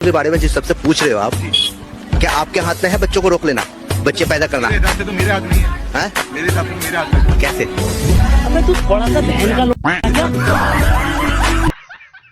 के बारे में जिस सबसे पूछ रहे हो आप, क्या आपके हाथ में है बच्चों को रोक लेना, बच्चे पैदा करना? मेरे हिसाब से तो मेरे हाथ नहीं है। मेरे हिसाब से मेरे हाथ में। कैसे? अबे तू थोड़ा सा बहन का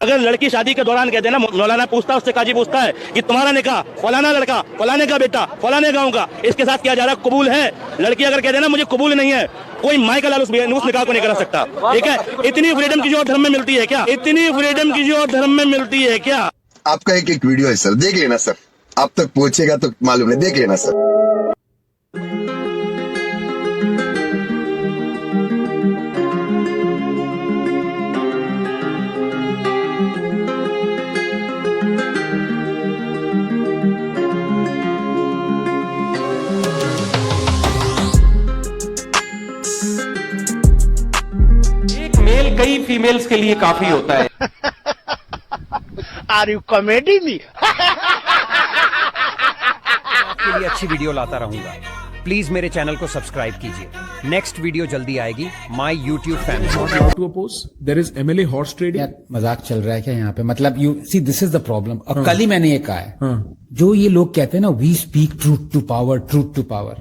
अगर लड़की शादी के दौरान कहते हैं ना, मौलाना पूछता है उससे, काजी पूछता है कि तुम्हारा निकाह फलाना लड़का, फलाने का बेटा, फलाने गांव का, इसके साथ किया जा रहा है, कबूल है? लड़की अगर कहते हैं ना मुझे कबूल नहीं है, कोई माई का लाल उस निकाह को नहीं करा सकता। ठीक है? इतनी फ्रीडम किसी और धर्म में मिलती है क्या? इतनी फ्रीडम किसी और धर्म में मिलती है क्या? आपका एक वीडियो है सर, देख लेना सर, आप तक पहुंचेगा तो मालूम है, देख लेना सर। एक मेल कई फीमेल्स के लिए काफी होता है। Are you comedy me? आपके लिए अच्छी वीडियो लाता रहूंगा। प्लीज मेरे चैनल को सब्सक्राइब कीजिए। नेक्स्ट वीडियो जल्दी आएगी। My YouTube family. To oppose there is MLA horse trading. मजाक चल रहा है क्या यहाँ पे? मतलब you see this is the problem. और कल ही मैंने ये कहा है, जो ये लोग कहते हैं ना we speak truth to power, truth to power,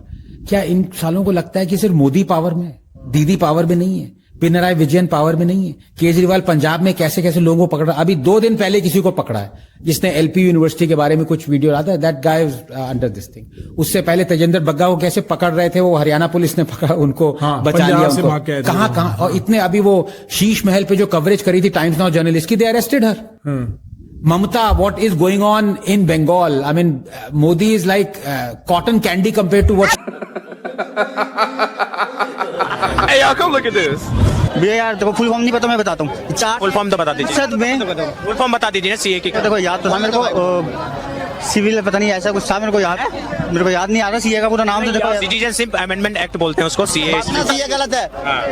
क्या इन सालों को लगता है कि सिर्फ मोदी पावर में, दीदी पावर में नहीं है, पिनराई विजयन पावर में नहीं है, केजरीवाल पंजाब में कैसे कैसे लोगों को पकड़ रहा? अभी 2 दिन पहले किसी को पकड़ा है जिसने एलपी यूनिवर्सिटी के बारे में कुछ वीडियो डाला है, that guy is under this thing. उससे पहले तेजेंद्र बग्गा को कैसे पकड़ रहे थे, वो हरियाणा पुलिस ने पकड़ा, उनको बचा लिया, उनको कहां। और इतने अभी वो शीश महल पे जो कवरेज करी थी टाइम्स नाउ जर्नलिस्ट की, they arrested her. Mamata, what is going on in Bengal? I mean Modi is like cotton candy compare to what. Hey, y'all, come look at this. भैया यार देखो, फुल फॉर्म नहीं पता, मैं बताता हूँ। फुल फॉर्म तो बता दीजिए। फुल फॉर्म बता दीजिए ना सीए की। देखो याद तो था मेरे को, सिविल पता नहीं ऐसा कुछ था, मेरे को याद नहीं आ रहा सीए का पूरा नाम। तो देखो सिटीजनशिप अमेंडमेंट एक्ट बोलते हैं उसको, सीए। सीए गलत है,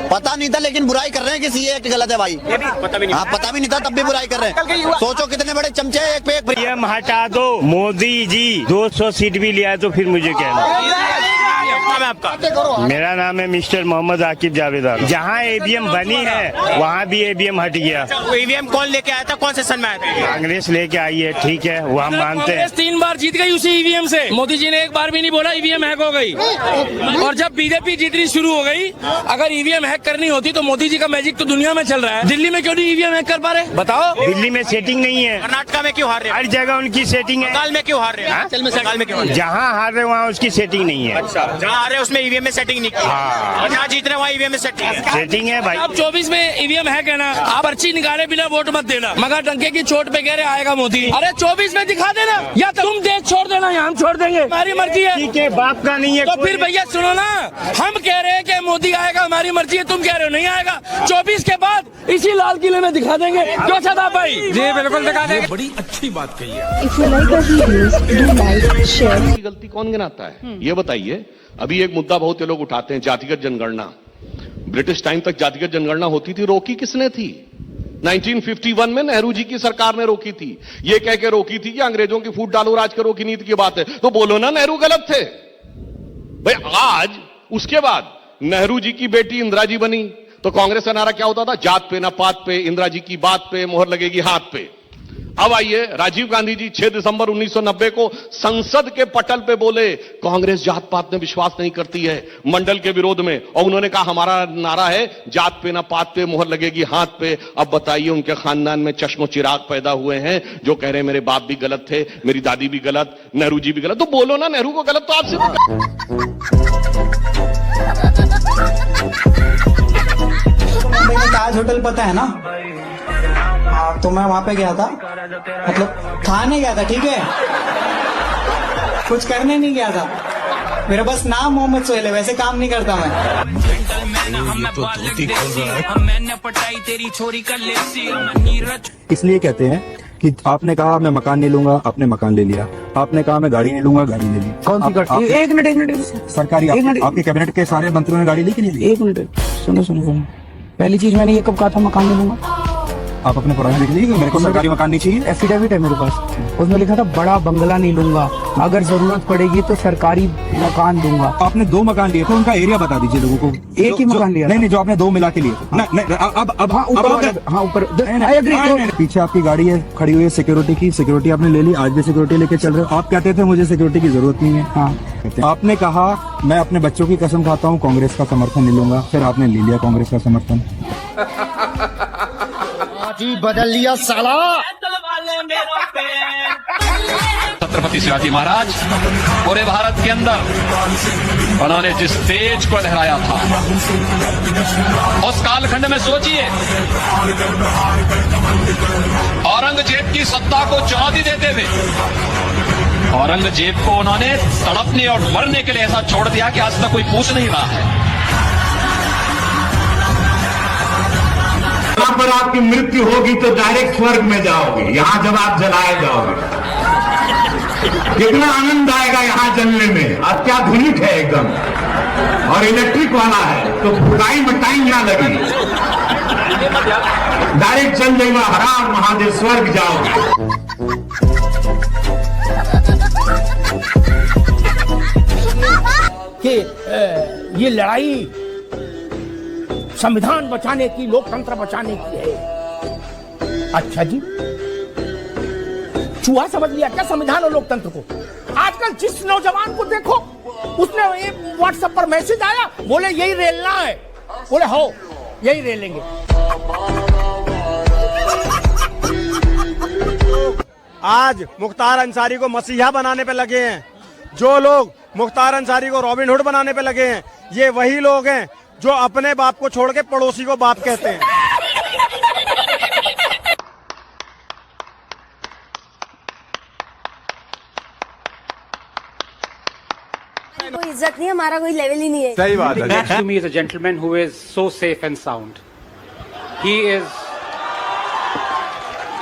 पता नहीं था लेकिन बुराई कर रहे हैं कि सीए एक्ट गलत है भाई। पता भी नहीं। हाँ, पता भी नहीं था तब भी बुराई कर रहे हैं। सोचो कितने बड़े चमचे एक पे एक। पीएम हटा दो मोदी जी, 200 सीट भी लिया तो फिर मुझे कहना। आपका मेरा नाम है मिस्टर मोहम्मद आकिब जावेदार। जहाँ ईवीएम बनी है वहाँ भी ईवीएम हट गया। ईवीएम कौन लेके आया था, कौन सेशन में आया था? कांग्रेस लेके आई है, ठीक है, वो हम मानते हैं। 3 बार जीत गई उसी ईवीएम से। मोदी जी ने एक बार भी नहीं बोला ईवीएम हैक हो गई। और जब बीजेपी जीतनी शुरू हो गई, अगर ईवीएम हैक करनी होती तो मोदी जी का मैजिक तो दुनिया में चल रहा है, दिल्ली में क्यों नहीं ईवीएम हैक कर पा रहे? बताओ। दिल्ली में सेटिंग नहीं है, कर्नाटका में क्यों हार रहे? हर जगह उनकी सेटिंग है। बंगाल में क्यों हार रहे हैं? बंगाल में क्यों? जहाँ हार रहे वहाँ उसकी सेटिंग नहीं है। अच्छा, जहाँ हार रहे उसमें ईवीएम में सेटिंग नहीं की। और जहाँ जीत रहे वहाँ ईवीएम में सेटिंग है भाई। अब 24 में ईवीएम हैक है ना, आप पर्ची निकाले बिना वोट मत देना, मगर डंके की चोट पे कह रहे आएगा मोदी। अरे 24 में दिखा देना, या तुम देश छोड़ देना या हम छोड़ देंगे, हमारी मर्जी है। ठीक है, बाप का नहीं है तो फिर भैया सुनो ना, हम कह रहे हैं कि मोदी आएगा, हमारी मर्जी है, तुम कह रहे हो नहीं आएगा। 24 के बाद इसी लाल किले में दिखा देंगे। क्यों सदा भाई? जी बिल्कुल दिखा देंगे। बड़ी अच्छी बात कही है। गलती कौन गिनाता है ये बताइए। अभी एक मुद्दा बहुत से लोग उठाते हैं, जातिगत जनगणना। ब्रिटिश टाइम तक जातिगत जनगणना होती थी, रोकी किसने थी? 1951 में नेहरू जी की सरकार ने रोकी थी। ये कह के रोकी थी कि अंग्रेजों की फूट डालो राज करो की नीति की बात है, तो बोलो ना नेहरू गलत थे भाई। आज उसके बाद नेहरू जी की बेटी इंदिरा जी बनी, तो कांग्रेस का नारा क्या होता था? जात पे ना पात पे, इंदिरा जी की बात पे मोहर लगेगी हाथ पे। अब आइए, राजीव गांधी जी 6 दिसंबर 1990 को संसद के पटल पे बोले कांग्रेस जात पात में विश्वास नहीं करती है, मंडल के विरोध में, और उन्होंने कहा हमारा नारा है जात पे ना पात पे मोहर लगेगी हाथ पे। अब बताइए, उनके खानदान में चश्मो चिराग पैदा हुए हैं जो कह रहे हैं मेरे बाप भी गलत थे, मेरी दादी भी गलत, नेहरू जी भी गलत। तो बोलो ना नेहरू को गलत, तो आपसे ताज होटल पता है ना? तो मैं वहां पे गया था, मतलब खाने गया था, ठीक है, कुछ करने नहीं गया था। मेरा बस नाम मोहम्मद सोहेल है, वैसे काम नहीं करता मैं। इसलिए कहते हैं कि आपने कहा मैं मकान नहीं लूंगा, आपने मकान ले लिया। आपने कहा मैं गाड़ी नहीं लूंगा, गाड़ी ले ली। कौन सी गाड़ी? एक मिनट सरकारी आपके कैबिनेट के सारे मंत्रियों ने गाड़ी ली कि नहीं ली? एक मिनट सुनो, पहली चीज मैंने ये कब कहा था मकान ले लूंगा? आप अपने पुराने लिख लीजिए, मेरे को सरकारी मकान नहीं चाहिए। एफिडेविट है मेरे पास, उसमें लिखा था बड़ा बंगला नहीं लूंगा, अगर जरूरत पड़ेगी तो सरकारी मकान दूंगा। आपने 2 मकान लिए थे, उनका एरिया बता दीजिए लोगों को। एक ही मकान लिया? नहीं, जो आपने 2 मिला के लिए। अब ऊपर पीछे आपकी गाड़ी है खड़ी हुई है सिक्योरिटी की, सिक्योरिटी आपने ले ली, आज भी सिक्योरिटी लेके चल रहे हो। आप कहते थे मुझे सिक्योरिटी की जरूरत नहीं है। हाँ, आपने कहा मैं अपने बच्चों की कसम खाता हूँ कांग्रेस का समर्थन नहीं लूंगा, फिर आपने ले लिया कांग्रेस का समर्थन। बदल लिया साला। छत्रपति शिवाजी महाराज पूरे भारत के अंदर उन्होंने जिस तेज को लहराया था, उस कालखंड में सोचिए औरंगजेब की सत्ता को चुनौती देते थे। औरंगजेब को उन्होंने तड़पने और मरने के लिए ऐसा छोड़ दिया कि आज तक कोई पूछ नहीं रहा है। यहाँ पर आपकी मृत्यु होगी तो डायरेक्ट स्वर्ग में जाओगे, यहाँ जब आप जलाए जाओगे कितना आनंद आएगा यहाँ जलने में, अत्याधुनिक है एकदम, और इलेक्ट्रिक वाला है तो फुकाई में टाइम ना लगे, डायरेक्ट चल जाएगा, हरा महादेव स्वर्ग जाओगे। कि ये लड़ाई संविधान बचाने की, लोकतंत्र बचाने की है। अच्छा जी, चूहा समझ लिया क्या संविधान और लोकतंत्र को? आजकल जिस नौजवान को देखो उसने व्हाट्सएप पर मैसेज आया, बोले यही रेलना है, बोले हो यही रेलेंगे। आज मुख्तार अंसारी को मसीहा बनाने पे लगे हैं। जो लोग मुख्तार अंसारी को रॉबिन हुड बनाने पे लगे हैं, ये वही लोग हैं जो अपने बाप को छोड़ के पड़ोसी को बाप कहते हैं। कोई इज्जत नहीं, हमारा कोई लेवल ही नहीं है। सही बात है। Next to me is a gentleman who is so safe and sound. He is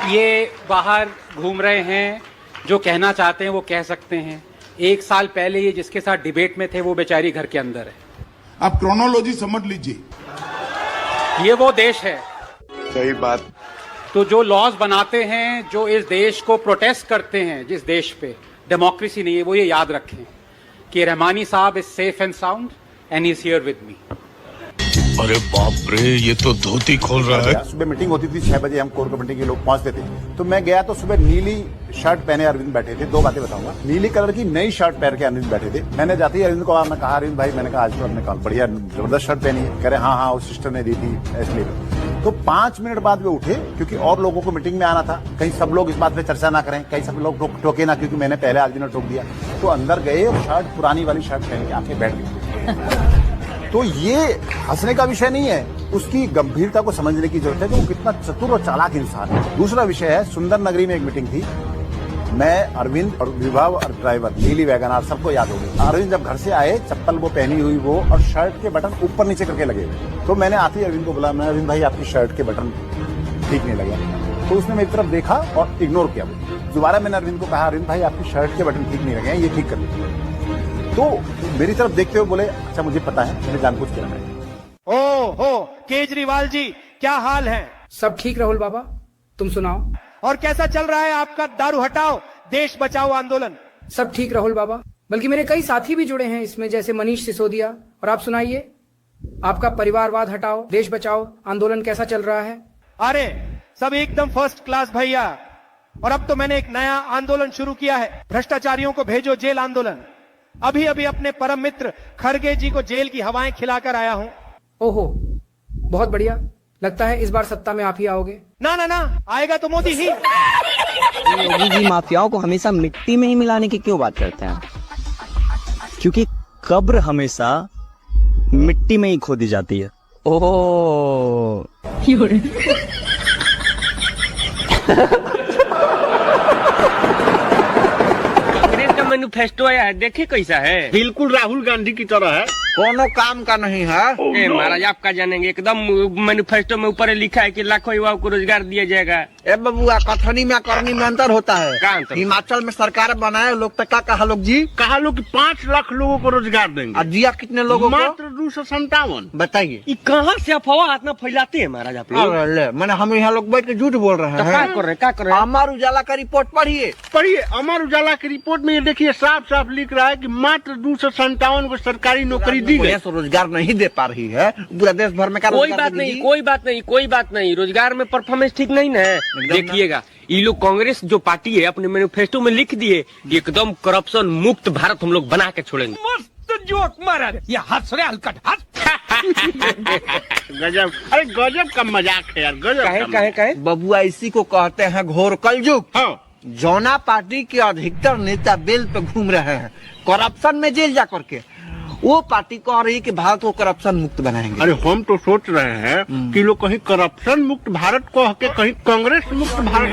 ये बाहर घूम रहे हैं, जो कहना चाहते हैं वो कह सकते हैं। 1 साल पहले ये जिसके साथ डिबेट में थे वो बेचारी घर के अंदर है। आप क्रोनोलॉजी समझ लीजिए, ये वो देश है। सही बात। तो जो लॉज बनाते हैं, जो इस देश को प्रोटेस्ट करते हैं, जिस देश पे डेमोक्रेसी नहीं है, वो ये याद रखें कि रहमानी साहब is safe and sound and he is here with me. अरे बाप रे, ये तो धोती खोल रहा है। सुबह मीटिंग होती थी 6 बजे, हम कोर कमेटी के लोग पहुंचते थे, तो मैं गया तो सुबह नीली शर्ट पहने अरविंद बैठे थे। 2 बातें बताऊंगा। नीली कलर की नई शर्ट पहन के अरविंद बैठे थे। मैंने जाते ही अरविंद को मैं कहा, अरविंद भाई, मैंने कहा आज तो आपने बढ़िया जबरदस्त शर्ट पहनी है। कह रहे हाँ उस सिस्टर ने दी थी इसलिए। तो 5 मिनट बाद वे उठे, क्योंकि और लोगों को मीटिंग में आना था, कहीं सब लोग इस बात पे चर्चा ना करें, कहीं सब लोग टोके ना, क्योंकि मैंने पहले आदमी ने टोक दिया। तो अंदर गए और शर्ट, पुरानी वाली शर्ट पहन के आके बैठ गए। तो ये हंसने का विषय नहीं है, उसकी गंभीरता को समझने की जरूरत है कि वो कितना चतुर और चालाक इंसान है। दूसरा विषय है, सुंदर नगरी में एक मीटिंग थी, मैं, अरविंद और विभाव और ड्राइवर नीली वैगनार, सबको याद होगी। अरविंद जब घर से आए, चप्पल वो पहनी हुई वो, और शर्ट के बटन ऊपर नीचे करके लगे हुए। तो मैंने आते ही अरविंद को बोला, मैं, अरविंद भाई आपकी शर्ट के बटन ठीक नहीं लगे। तो उसने मेरी तरफ देखा और इग्नोर किया। दोबारा मैंने अरविंद को कहा, अरविंद भाई आपकी शर्ट के बटन ठीक नहीं लगे हैं, ये ठीक कर लीजिए। तो मेरी तरफ देखते हुए बोले, अच्छा मुझे पता है, मैंने जानबूझ के लगाया। हो केजरीवाल जी, क्या हाल है? सब ठीक राहुल बाबा, तुम सुनाओ। और कैसा चल रहा है आपका दारू हटाओ देश बचाओ आंदोलन? सब ठीक राहुल बाबा, बल्कि मेरे कई साथी भी जुड़े हैं इसमें, जैसे मनीष सिसोदिया। और आप सुनाइए, आपका परिवारवाद हटाओ देश बचाओ आंदोलन कैसा चल रहा है? अरे सब एकदम फर्स्ट क्लास भैया। और अब तो मैंने एक नया आंदोलन शुरू किया है, भ्रष्टाचारियों को भेजो जेल आंदोलन। अभी अभी अपने परम मित्र खड़गे जी को जेल की हवाएं खिलाकर आया हूं। ओहो, बहुत बढ़िया। लगता है इस बार सत्ता में आप ही आओगे। ना ना ना, आएगा तो मोदी ही। योगी जी माफियाओं को हमेशा मिट्टी में ही मिलाने की क्यों बात करते हैं? क्योंकि कब्र हमेशा मिट्टी में ही खोदी जाती है। ओह कांग्रेस का मैनिफेस्टो आया है, देखे कैसा है? बिल्कुल राहुल गांधी की तरह है। कोनो काम का नहीं है। महाराज आप का जानेंगे, एकदम मैनिफेस्टो में ऊपर लिखा है कि लाखों युवाओं को रोजगार दिया जाएगा। ए बबुआ, कथनी में करनी में अंतर होता है। क्या अंतर? हिमाचल में सरकार बनाए लोग तो क्या कहा लोग जी? कहा लोग कि 5 लाख लोगों को रोजगार देंगे। और दिया कितने लोगों को? मात्र 257। बताइए ये कहाँ से अफवाह इतना फैलाते हैं महाराज आप लोग? मैंने हम यहाँ लोग बैठ के झूठ बोल रहे तो क्या हैं। कर रहे हैं? अमर उजाला का रिपोर्ट पढ़िए। पढ़िए, अमर उजाला की रिपोर्ट में ये देखिए साफ साफ लिख रहा है कि मात्र 257 को सरकारी नौकरी दी गई। रोजगार नहीं दे पा रही है पूरा देश भर में। कोई बात नहीं, रोजगार में परफॉर्मेंस ठीक नहीं ना है। देखिएगा, ये लोग कांग्रेस जो पार्टी है अपने मैनिफेस्टो में लिख दिए एकदम करप्शन मुक्त भारत हम लोग बना के छोड़ेंगे। मस्त जोक मारा, ये हंस रहे हलकट हंस। गजब, अरे गजब का मजाक है यार, गजब। कहे बबुआ, इसी को कहते हैं घोर कलयुग। हाँ। जौना पार्टी के अधिकतर नेता बेल पे घूम रहे हैं, करप्शन में जेल जा करके, वो पार्टी कह रही है कि भारत को करप्शन मुक्त बनाएंगे। अरे हम तो सोच रहे हैं कि लोग कहीं करप्शन मुक्त भारत को कहीं कांग्रेस मुक्त भारत